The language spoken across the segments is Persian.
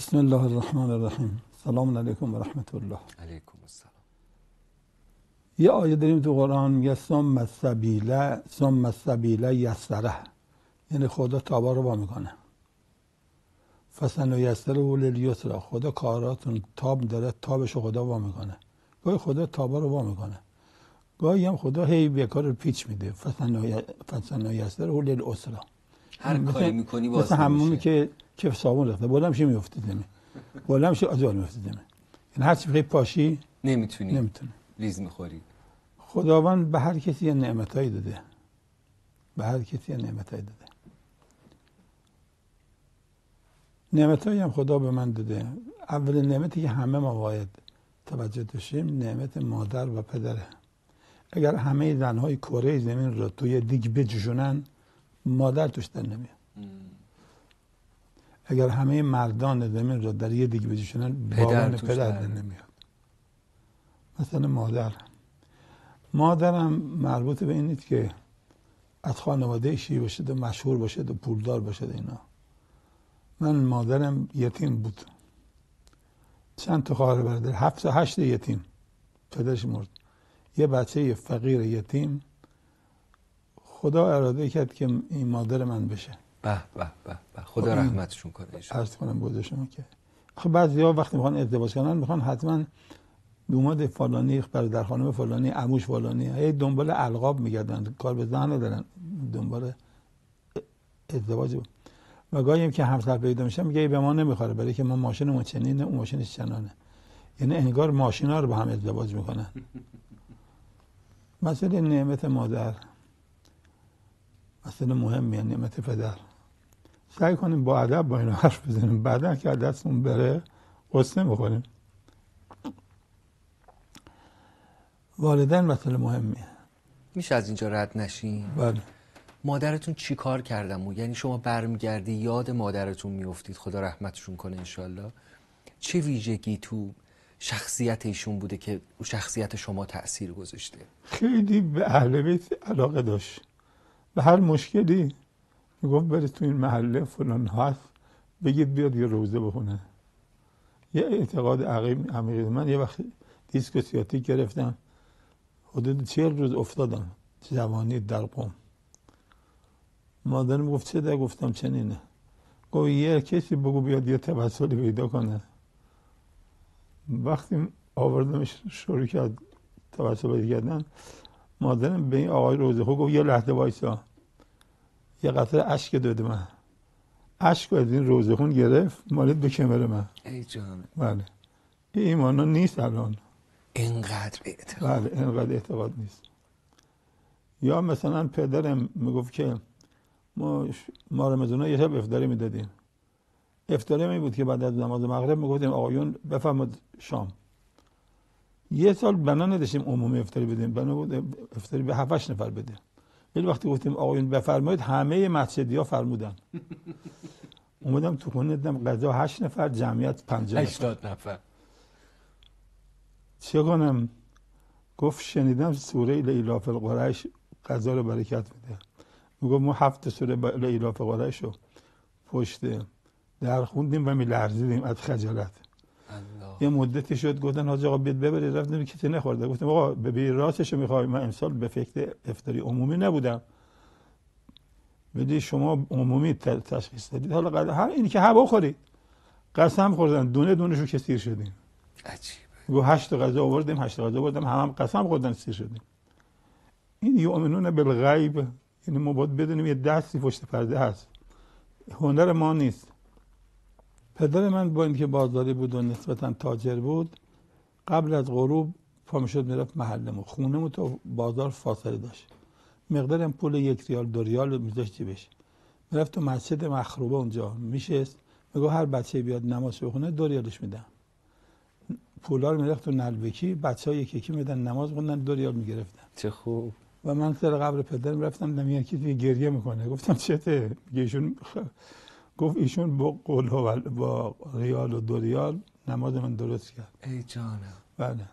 بسم الله الرحمن الرحیم. سلام علیکم و رحمت الله. علیکم السلام. یه آیه داریم تو قرآن میگه ثم السبیل یسره، یعنی خدا تابا رو وا میکنه. فسنیسره للیسری، خدا کاراتون تاب داره، تابش خدا وا میکنه. گاهی خدا تابا رو وا میکنه، گاهی هم خدا هی بیکار رو پیچ میده. فسنیسره للعسری، هر کاری میکنی باز مثل همومی که کف صابون رفته بلند شی میفته زمین، بلند شی آجال میفته زمین، یعنی هر چی بخوای پاشی نمیتونی لیز میخوری. خداوند به هر کسی یه نعمتایی داده، به هر کسی یه نعمتایی داده. نعمتایی هم خدا به من داده. اول نعمتی که همه ما باید توجه داشتیم نعمت مادر و پدره. اگر همه زنهای کره زمین رو توی دیگ بجوشونن مادر توش در نمیاد. اگر همه مردان زمین رو در یه دیگ بجوشونن باران پدر در نمیاد. مثلا مادرم مربوط به این نیست که از خانواده شیعه باشد و مشهور باشد و پولدار باشد. اینا من مادرم یتیم بود، چند تا خواهر برادر، 7 تا 8 یتیم، پدرش مرد، یه بچه فقیر یتیم. خدا اراده کرد که این مادر من بشه. به به به به، خدا رحمتشون کنه. عرض کنم بود شما که خب بعضیا وقتی میخوان ازدواج کنن میخوان حتما دوماد فلانی، برادر خانم فلانی، عموش فلانی، هی دنبال القاب میگردن، کار به زن ندارن، دنبال ازدواج بود. و گاهی هم که همسر پیدا میشه میگه به ما نمیخوره، برای که ما ماشینمون چنینه اون ماشینش چنانه. یعنی انگار ماشینا رو با هم ازدواج میکنن. مسئله نعمت مادر مسئله مهمیه، نعمت پدر. سعی کنیم با ادب با اینا حرف بزنیم، بعدا که دستمون بره قصه میخوریم. والدین مسئله مهمیه. میشه از اینجا رد نشین؟ بله. مادرتون چی کار کردم؟ یعنی شما برمیگردی یاد مادرتون میافتید، خدا رحمتشون کنه انشالله. چه ویژگی تو شخصیت ایشون بوده که شخصیت شما تأثیر گذاشته؟ خیلی به اهل بیت علاقه داشت. به هر مشکلی میگفت برید تو این محله فلان هست بگید بیاد یه روزه بخونه. یه اعتقاد عمیقی. من یه وقت دیسک سیاتیک گرفتم، حدود 40 روز افتادم جوانی در قم. مادرم گفت چه ده؟ گفتم چنینه. گفت یه کسی بگو بیاد یه توسلی پیدا کنه. وقتی آوردمش شروع کرد توسل پیدا کردن، مادرم به این آقای روزخو گفت یه لحظه وایسا. یه قطره اشک داده من، اشک از این روزخون گرفت مالید به کمر من. ای جان. بله. این ایمانا نیست الان. اینقدر اعتقاد. بله اینقدر اعتقاد نیست. یا مثلا پدرم میگفت که ما رمضان یه شب افطاری میدادیم. افطاری این بود که بعد از نماز مغرب میگفتیم آقایون بفرمایید شام. یه سال بنا نداشتیم عمومی افطاری بدیم، بنا بود افطاری به 7-8 نفر بدیم. ولی وقتی گفتیم آقایون بفرمایید همه مسجدیا فرمودن. اومدم تو خونه دیدم غذا 8 نفر، جمعیت 50 نفر. 80 نفر. چه کنم؟ گفت شنیدم سوره لیلا فی القریش غذا رو برکت میده. میگفت ما 7 سوره لیلا فی القریش رو پشت در خوندیم و میلرزیدیم از خجالت. یه مدتی شد گفتن حاج آقا بیاد ببرید، رفتیم کسی نخورده. گفتم آقا ببین راستشو میخوای، من امسال به فکر افطاری عمومی نبودم، بدی شما عمومی تشخیص دادید، حالا هر اینی که هوا خورید. قسم خوردن دونه دونهشو که سیر شدیم. عجیبه. گفت 8 غذا آوردیم، 8 غذا آوردم، هم قسم خوردن سیر شدیم. این یؤمنون بالغیب، یعنی ما باید بدونیم یه دستی پشت پرده هست، هنر ما نیست. پدر من با اینکه بازاری بود و نسبتا تاجر بود، قبل از غروب پا میشد میرفت محلمون، خونمون تو بازار فاصله داشت، مقدارم پول 1 ریال 2 ریال میذاشت جیبش، میرفت تو مسجد مخروبه اونجا میشست، میگه هر بچه بیاد نماز بخونه 2 ریالش میدم. پولا رو میرفت تو نلبکی، بچه‌ها یکی میدن نماز بخونن 2 ریال میگرفتن. چه خوب. و من سر قبر پدرم رفتم دیدم یکی گریه میکنه. گفتم چته؟ ایشون گفت ایشون با قول با ریال و 2 ریال نماز من درست کرد. ای جانم. بله.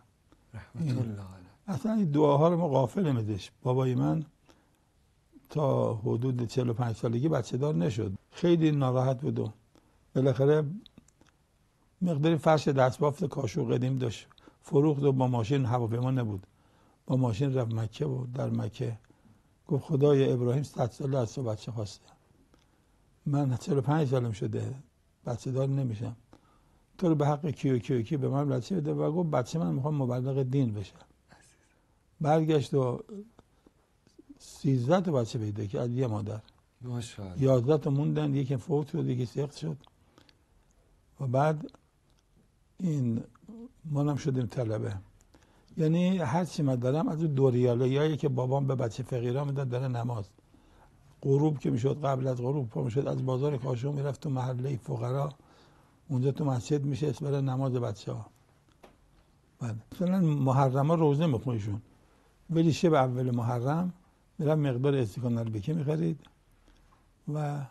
رحمت الله علیه. اصلا این دعاها رو ما غافل میدش. بابای من تا حدود 45 سالگی بچه دار نشد. خیلی ناراحت بود و بالاخره مقداری فرش دستبافت کاشو قدیم داشت، فروخت و با ماشین، هواپیما نبود، با ماشین رفت مکه و در مکه گفت خدای ابراهیم 100 ساله از تو بچه خواسته، من 45 سالم شده بچه دار نمیشم، تو رو به حق کی به من بچه بده. و گفت بچه من میخوام مبلغ دین بشه. برگشت و 13 تا بچه پیدا کرد از یه مادر. ماشاءالله. 11 تا موندن، یکی فوت شد، یکی سقط شد. و بعد این منم شدیم طلبه. یعنی هر چی من دارم از اون 2 ریالیایی که بابام به بچه فقیرا میداد داره نماز. غروب که میشد، قبل از غروب پا میشد از بازار کاشو میرفت تو محله فقرا، اونجا تو مسجد میشه برای نماز بچه‌ها. بعد مثلا محرم ها روزه میخونیشون، ولی شب اول محرم میرم مقدار استکان البکی میخرید و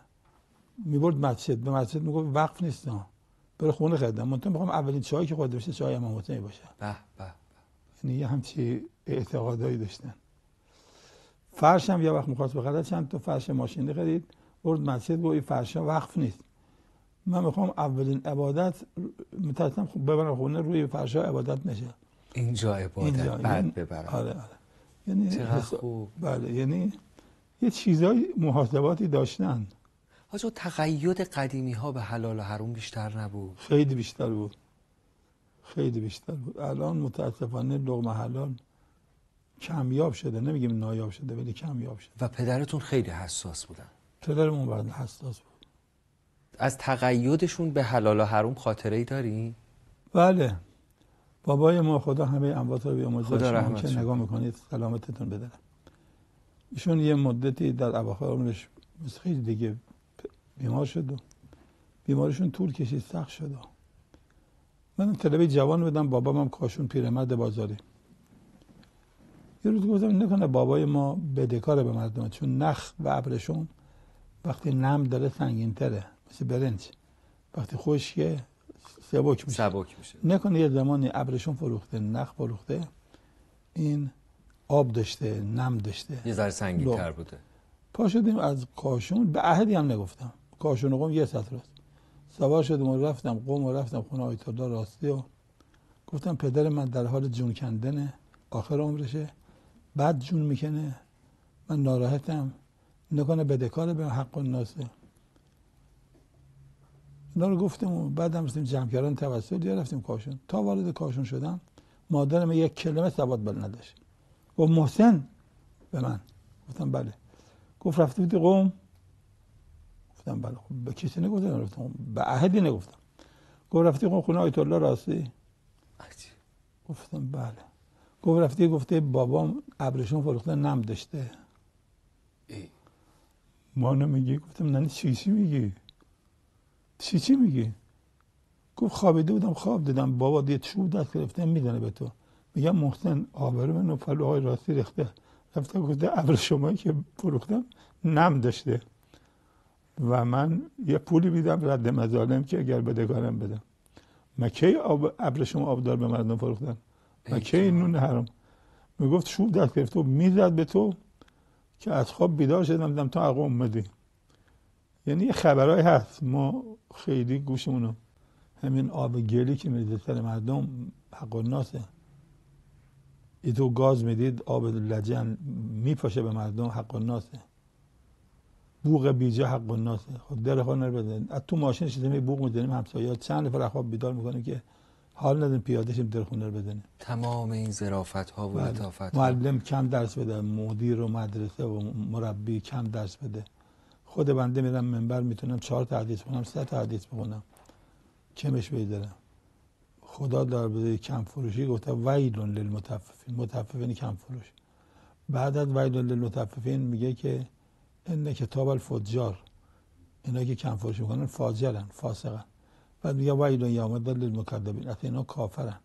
میبرد مسجد. به مسجد میگفت وقف نیست برای خونه خریدم، منتها میخوام اولین چایی که خورده بشه چای امام حسین باشه. به به. یعنی یه همچی اعتقادایی داشتن. فرش هم یه وقت میخواست بخره، چند تا فرش ماشینی خرید، برد مسجد گفت این فرشا وقف نیست، من میخوام اولین عبادت میترسم ببرم خونه روی فرشا عبادت نشه، اینجا عبادت بعد ببرم. آره. یعنی چقدر خوب. بله، یعنی یه چیزای محاسباتی داشتن. آجا تقید قدیمی ها به حلال و حرام بیشتر نبود؟ خیلی بیشتر بود، خیلی بیشتر بود. الان متاسفانه لقمه حلال کمیاب شده، نمیگیم نایاب شده ولی کمیاب شده. و پدرتون خیلی حساس بودن؟ پدرمون برای حساس بود. از تقیدشون به حلال و حرام خاطره ای داری؟ بله، بابای ما خدا همه اموات رو بیامرزه، خدا شما رحمتش که نگاه میکنید سلامتتون بداره. ایشون یه مدتی در اواخر عمرش مثل خیلی دیگه بیمار شد و بیماریشون طول کشید، سخت شد. من طلبه جوان بودم، بابام هم کاشون پیرمرد بازاری. یه روز گفتم نکنه بابای ما بدهکار به مردم، چون نخ و ابرشم وقتی نم داره سنگین تره، مثل برنج، وقتی خشکه سبک میشه. نکنه یه زمانی ابرشم فروخته، نخ فروخته، این آب داشته، نم داشته، یه ذره سنگین تر بوده. پا شدیم از کاشون، به احدی هم نگفتم، کاشون و قم یه سطر است، سوار شدیم و رفتم قم و رفتم خونه آیت الله راستی و گفتم پدر من در حال جون کندنه، آخر عمرشه، بعد جون میکنه، من ناراحتم، نکنه بدهکار به حق الناسه. اینا رو گفتم و بعد هم رفتیم جمع‌کردن توسل، یا رفتیم کاشون. تا وارد کاشون شدم مادرم یک کلمه سواد بل نداشت، گفت محسن به من. گفتم بله. گفت رفته بودی قم؟ گفتم بله. خب به کسی نگفتم، به احدی نگفتم. گفت رفتی قم خونه آیت الله راستی؟ گفتم بله. گفت رفتی گفته بابام ابرشون فروخته نم داشته. ما نمیگی؟ گفتم نه چی میگی؟ چی میگی؟ گفت خوابیده بودم، خواب دیدم بابا یه چوب دست گرفته میزنه به تو. میگم محسن آبرو منو فلوهای راستی ریخته، رفته گفته ابر شما که فروختم نم داشته و من یه پولی میدم رد مظالم که اگر بدهکارم بدم. مکی ابر شما آبدار به مردم فروختن؟ مکی نون حرام؟ میگفت چوب دست گرفته و میزد به تو که از خواب بیدار شدم دیدم تو عقب اومدی. یعنی یه خبرای هست، ما خیلی گوشمونو، همین آب گلی که میریزه سر مردم حق الناسه، ای تو گاز میدید آب لجن میپاشه به مردم حق الناسه، بوق بیجا حق الناسه. خب دل خود نربزنید، از تو ماشین شدیم بوق میزنیم همسایه چند نفر خواب بیدار میکنه که حال نداریم پیاده شیم دل خونه رو بزنیم. تمام این ظرافت ها و لطافت ها. معلم کم درس بده، مدیر و مدرسه و مربی کم درس بده. خود بنده میرم منبر میتونم 4 تا حدیث بخونم، 3 تا حدیث بخونم، کمش بگذارم. خدا در بده کم فروشی گفته ویل للمطففین، مطففین کم فروش. بعد از ویل للمطففین میگه که ان کتاب الفجار، اینا که کم فروشی میکنن فاجرن، فاسقن. بعد میگه ویل یومئذ للمکذبین، اصلا اینا کافرن.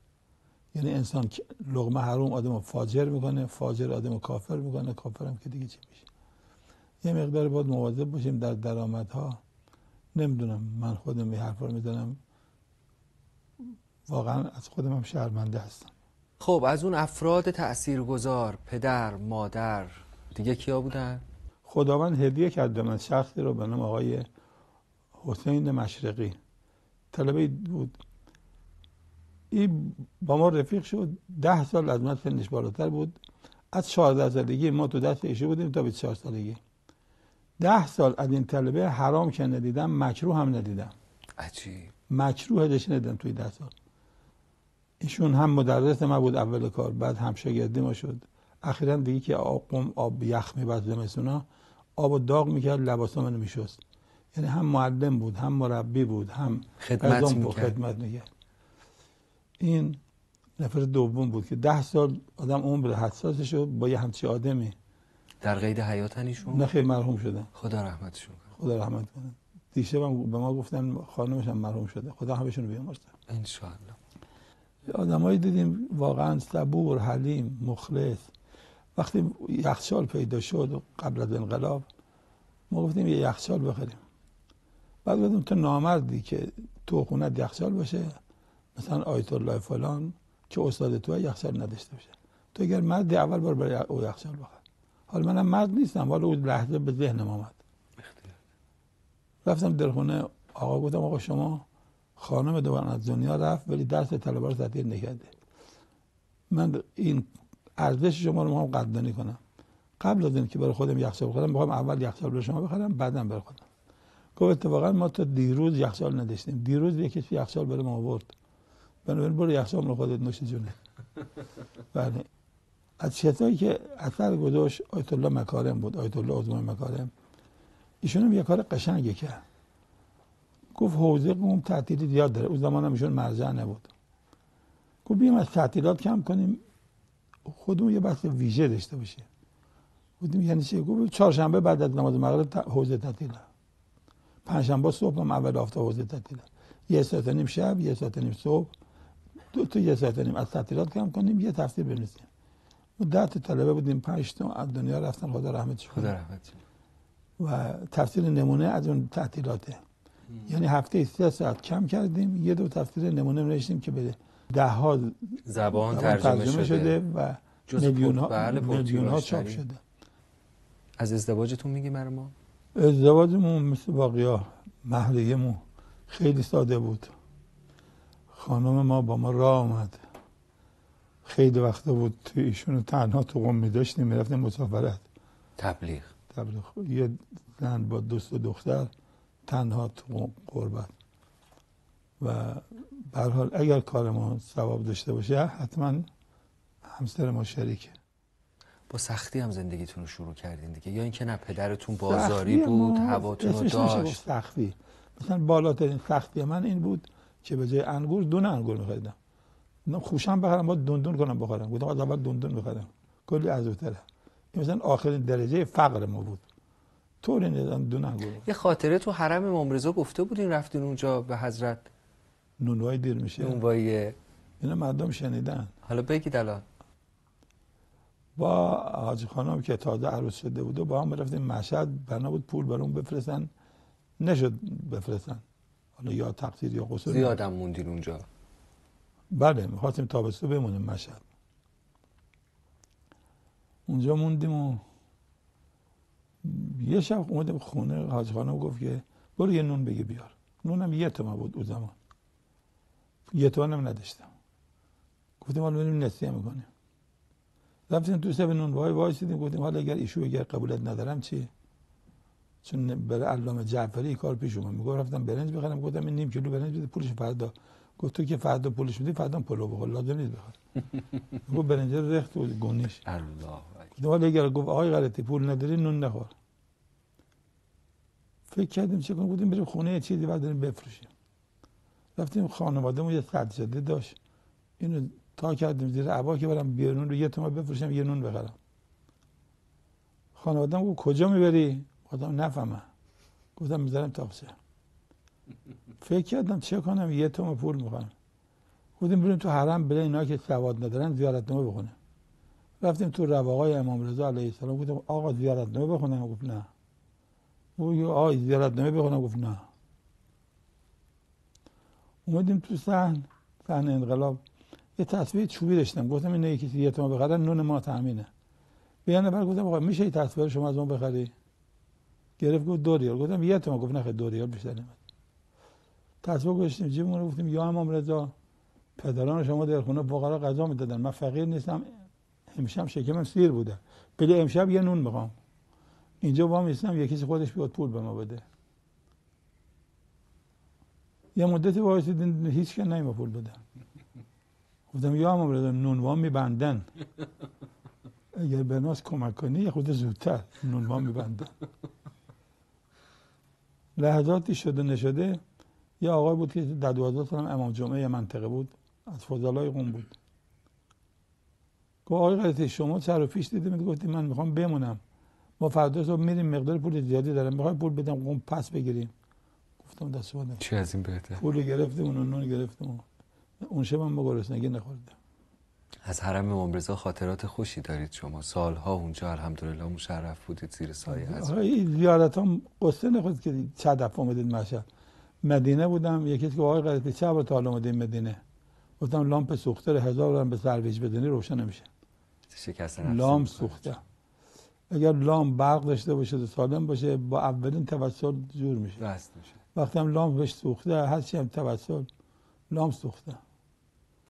یعنی انسان لقمه حرام آدمو فاجر میکنه، فاجر آدمو کافر میکنه، کافرم که دیگه چی میشه. یه مقدار باید مواظب باشیم در درآمدها. نمیدونم، من خودم این حرفا رو میزنم، واقعا از خودم هم شرمنده هستم. خب از اون افراد تاثیرگذار، پدر، مادر، دیگه کیا بودن؟ خداوند هدیه کرده من شخصی رو به نام آقای حسین مشرقی. طلبه بود این با ما رفیق شد، 10 سال از من سنش بالاتر بود. از 14 سالگی ما تو دست ایشون بودیم تا 24 سالگی. 10 سال از این طلبه حرام که ندیدم، مکروه هم ندیدم. عجیب. مکروه ازش ندیدم توی 10 سال. ایشون هم مدرس ما بود اول کار، بعد هم شاگردی ما شد. اخیراً دیگه که آب یخ می‌برد زمستونا، آب داغ میکرد، لباسا منو میشست. یعنی هم معلم بود، هم مربی بود، هم خدمت میکرد. این نفر دوم بود که 10 سال آدم عمر حساسش شد با یه همچی آدمی. در قید حیاتن ایشون؟ نه خیلی مرحوم شدن. خدا رحمتشون کنه. خدا رحمت کنه. دیشبم به ما گفتن خانمش هم مرحوم شده. خدا همشون رو بیامرزه ان شاء الله. آدمایی دیدیم واقعا صبور، حلیم، مخلص. وقتی یخچال پیدا شد قبل از انقلاب، ما گفتیم یه یخچال بخریم. بعد گفتیم تو نامردی که تو خونت یخچال باشه، مثلا آیت الله فلان که استاد تو یخچال نداشته باشه. تو اگر مردی اول بار برای او یخچال بخر. حالا منم مرد نیستم، ولی اون لحظه به ذهنم آمد. رفتم در خونه آقا، گفتم آقا شما خانم دوباره از دنیا رفت ولی درس طلبه رو تعطیل نکرده. من این ارزش شما رو میخوام قدردانی کنم. قبل از اینکه برای خودم یخچال بخرم، میخوام اول یخچال برای شما بخرم، بعدم برای خودم. گفت اتفاقا ما تا دیروز یخچال نداشتیم. دیروز یکی یخچال برای ما آورد. بنابراین برو یخچال رو خودت نوش جونه. بله. از چیزایی که اثر گذاشت آیت الله مکارم بود، آیت الله عظمای مکارم. ایشون هم یه کار قشنگی کرد. گفت حوزه قم تعطیلی زیاد داره. اون زمان هم ایشون مرجع نبود. گفت بیایم از تعطیلات کم کنیم، خودمون یه بحث ویژه داشته باشیم. گفتیم یعنی چی؟ گفت چهارشنبه بعد از نماز مغرب حوزه تعطیله. پنجشنبه صبح هم اول آفتاب حوزه تعطیله. 1 ساعت و نیم شب، 1 ساعت و نیم صبح، 2 تا 1 ساعت و نیم از تعطیلات کم کنیم، یه تفسیر بنویسیم. ما 10 تا طلبه بودیم، 5 تا از دنیا رفتن، خدا رحمتش کنه. خدا رحمتش. و تفسیر نمونه از اون تعطیلاته. یعنی هفته 3 ساعت کم کردیم، یه دو تفسیر نمونه نوشتیم که به 10 ها زبان ترجمه شده و میلیون ها چاپ شده. از ازدواجتون میگی برای ما؟ ازدواجمون مثل باقیا محلیه‌مون خیلی ساده بود. خانم ما با ما راه آمد. خیلی وقتا بود توی ایشون تنها تو قم می‌داشتیم، میرفتیم مسافرت. تبلیغ. یه زن با 2 تا دختر تنها تو قربت. و به هر حال اگر کار ما ثواب داشته باشه حتما همسر ما شریکه. با سختی هم زندگیتون رو شروع کردین دیگه، یا اینکه نه پدرتون بازاری بود هواتون رو داشت؟ سختی. مثلا بالاترین سختی من این بود که به جای انگور دونه انگور می‌خریدم. خوشم بخرم با دندون کنم بخورم. گفتم از اول دندون بخرم. کلی عزوتره. این مثلا آخرین درجه فقر ما بود. طوری ندادن دونه انگور. یه خاطره تو حرم امام رضا گفته بودین رفتین اونجا به حضرت نونوایی دیر میشه. نونوایی. اینا مردم شنیدن. حالا بگید الان. با حاجی خانم که تازه عروس شده بود و با هم رفتیم مشهد، بنا بود پول برام بفرستن، نشد بفرستن. حالا یا تقصیر یا قصور. زیادم موندین اونجا؟ بله، می‌خواستیم تابستون بمونیم مشهد. اونجا موندیم و یه شب اومدیم خونه. حاجی خانم گفت که برو یه نون بگی بیار. نونم 1 تومن بود اون زمان. 1 تومن هم نداشتم. گفتیم حالا بریم نسیه میکنیم. رفتیم تو سب نونوایی وایسیدیم، گفتیم حالا اگر ایشو اگر قبولت ندارم چی؟ چون برای علامه جعفری کار پیش اومد. میگه رفتم برنج بخرم. گفتم این نیم کیلو برنج بده، پولش فردا. گفت تو که فردا پولش میدی، فردا پلو بخور، لازم نیست بخور. گفت برنج رو ریخت و گونیش. الله. گفتم حالا اگر گفت آقای غلطی پول نداری نون نخور. فکر کردیم چه کنیم؟ گفتیم بریم خونه یه چیزی بعد بریم بفروشیم. رفتیم خانواده‌مون یه سجاده داشت. اینو تا کردیم زیر عبا که برم بیرون رو 1 تومن بفروشم یه نون بخرم. خانواده‌ام گفت کجا میبری؟ گفتم نفهمم. گفتم میذارم تاکسی. فکر کردم چه کنم، 1 تومن پول میخوام. گفتیم بریم تو حرم برای اینا که سواد ندارن زیارتنامه بخونیم. رفتیم تو رواقای امام رضا علیه السلام. گفتم آقا زیارتنامه بخونم؟ گفت نه. گفت آقا زیارتنامه بخونم؟ گفت نه. اومدیم تو صحن انقلاب. یه تصویر چوبی داشتم. گفتم این یکی 1 تومن بخرن نون ما تامینه. بیان بعد گفتم آقا میشه این تصویر شما از اون بخری؟ گرفت گفت 2 ریال. گفتم 1 تومن. گفت نه 2 ریال بیشتر نمیاد. تصویر گذاشتیم جیبمون رو. گفتیم یا امام رضا پدران شما در خونه فقرا غذا میدادن، من فقیر نیستم، امشب شکمم سیر بوده، بده امشب یه نون میخوام. اینجا با میستم یکی خودش بیاد پول به ما بده. یه مدتی وایسیدین هیچ که نمی‌ما پول بده. گفتم یا امام رضا نونوام میبندن، اگر به ناس کمک کنی یه خود زودتر نونوام میبندن. لحظاتی شده نشده یه آقای بود که در 2000 سال امام جمعه منطقه بود، از فضلای قم بود. گفت آقای قرطی شما سر و پیش دیدیم، گفتیم من میخوام بمونم، ما فردا صبح میریم مقدار پول زیادی دارم، میخوام پول بدم قم پس بگیریم. گفتم دست بده. چه از این بهتر؟ پول گرفتیم و نون گرفتیم. اون شب من با گرسنگی نخوردم. از حرم امام رضا خاطرات خوشی دارید شما؟ سالها اونجا الحمدلله مشرف بودید زیر سایه از این زیارت هم قصه نخود که چند دفعه اومدید مشهد. مدینه بودم، یکی که آقای قرطی چه بار تا حالا اومدید مدینه؟ گفتم لامپ سوخته رو 1000 تومان به سرویس بدنی روشن نمیشه. شکست نفسی لامپ سوخته. اگر لامپ برق داشته باشه و سالم باشه با اولین توسل جور میشه. راست میشه. وقتی هم لامپ بهش سوخته هر چی هم توسل لامپ سوخته.